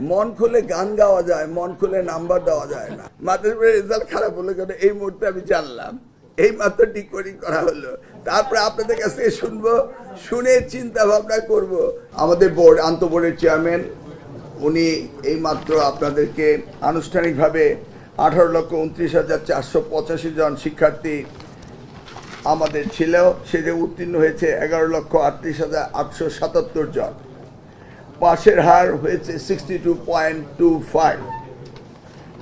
মন খুলে গান গাওয়া যায়, মন খুলে নাম্বার দেওয়া যায় না। মাদ্রাসার রেজাল্ট খারাপ হলো কেন এই মুহূর্তে আমি জানলাম, এই মাত্র ডিকোডিং করা হলো। তারপরে আপনাদের কাছ থেকে শুনবো, শুনে চিন্তা ভাবনা করব। আমাদের বোর্ড আন্তঃবোর্ডের চেয়ারম্যান উনি এই মাত্র আপনাদেরকে আনুষ্ঠানিকভাবে 18,29,485 জন শিক্ষার্থী আমাদের ছিল, সেটা উত্তীর্ণ হয়েছে 11,38,877 জন। পাশের হার হয়েছে 62.25।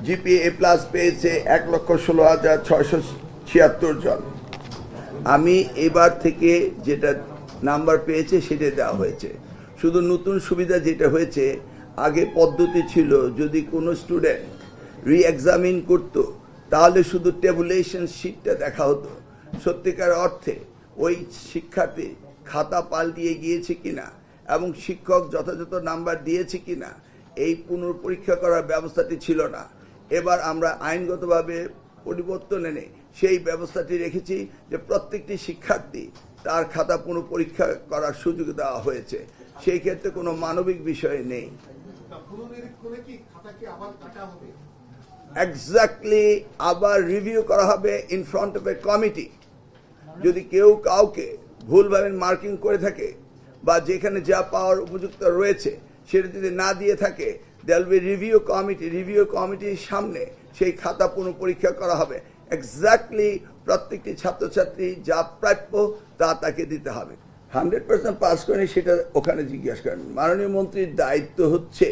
জিপিএ প্লাস পেয়েছে 1,16,676 জন। আমি এবার থেকে যেটা নাম্বার পেয়েছে সেটা দেওয়া হয়েছে। শুধু নতুন সুবিধা যেটা হয়েছে, আগে পদ্ধতি ছিল যদি কোনো স্টুডেন্ট রি এক্সামিন করতো তাহলে শুধু টেবুলেশন শিটটা দেখা হতো, সত্যিকার অর্থে ওই শিক্ষার্থী খাতা পাল্টিয়ে গিয়েছে কিনা এবং শিক্ষক যথাযথ নাম্বার দিয়েছে কিনা এই পুনর্পরীক্ষা করার ব্যবস্থাটি ছিল না। এবার আমরা আইনগতভাবে পরিবর্তন এনে সেই ব্যবস্থাটি রেখেছি যে প্রত্যেকটি শিক্ষার্থী তার খাতা পুনঃপরীক্ষা করার সুযোগ দেওয়া হয়েছে। সেই ক্ষেত্রে কোনো মানবিক বিষয় নেই। এক্স্যাক্টলি আবার রিভিউ করা হবে in front of A committee. যদি কেউ কাউকে ভুলভাবে মার্কিং করে থাকে বা যেখানে যা পাওয়ার উপযুক্ত রয়েছে সেটা যদি না দিয়ে থাকে, দেয়ার উইল বি রিভিউ কমিটির সামনে সেই খাতা পুনঃপরীক্ষা করা হবে। এক্স্যাক্টলি প্রত্যেকটি ছাত্রছাত্রী যা প্রাপ্য তা তাকে দিতে হবে। 100% পাস করেনি সেটা ওখানে জিজ্ঞাসা করেন। মাননীয় মন্ত্রীর দায়িত্ব হচ্ছে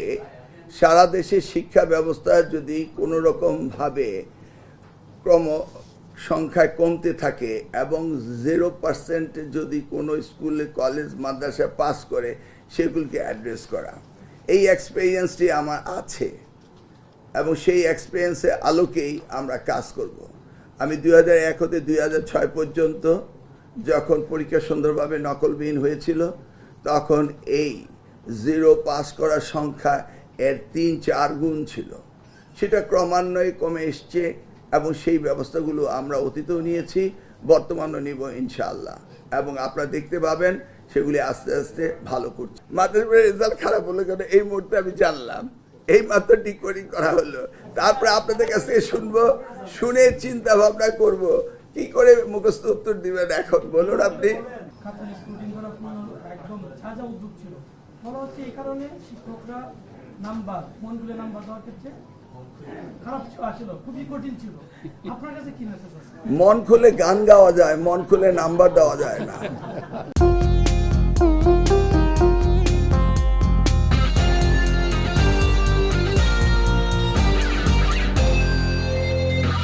সারা দেশের শিক্ষা ব্যবস্থা যদি কোনো রকমভাবে সংখ্যায় কমতে থাকে এবং 0% যদি কোনো স্কুলে কলেজ মাদ্রাসা পাস করে সেগুলিকে অ্যাড্রেস করা। এই এক্সপিরিয়েন্সটি আমার আছে এবং সেই এক্সপিরিয়েন্সের আলোকেই আমরা কাজ করব। আমি 2001 হতে 2006 পর্যন্ত যখন পরীক্ষা সুন্দরভাবে নকলবিহীন হয়েছিল, তখন এই 0 পাস করার সংখ্যা এর 3-4 গুণ ছিল। সেটা ক্রমান্বয়ে কমে এসছে এবং সেই ব্যবস্থাগুলো আমরা অতীতেও নিয়েছি, বর্তমানেও নিব ইনশাআল্লাহ। এবং আপনারা দেখতে পাবেন সেগুলি আস্তে আস্তে ভালো করছে। মাদ্রাসার রেজাল্ট খারাপ হলো কেন এই মুহূর্তে আমি জানলাম, এই মাত্র ডিকোডিং করা হলো। তারপরে আপনাদের কাছ থেকে শুনবো, শুনে চিন্তা ভাবনা করব কি করে মুখস্থ উত্তর দিবেন। এখন বলুন আপনি। মন খুলে গান গাওয়া যায়, মন খুলে নাম্বার দেওয়া যায় না।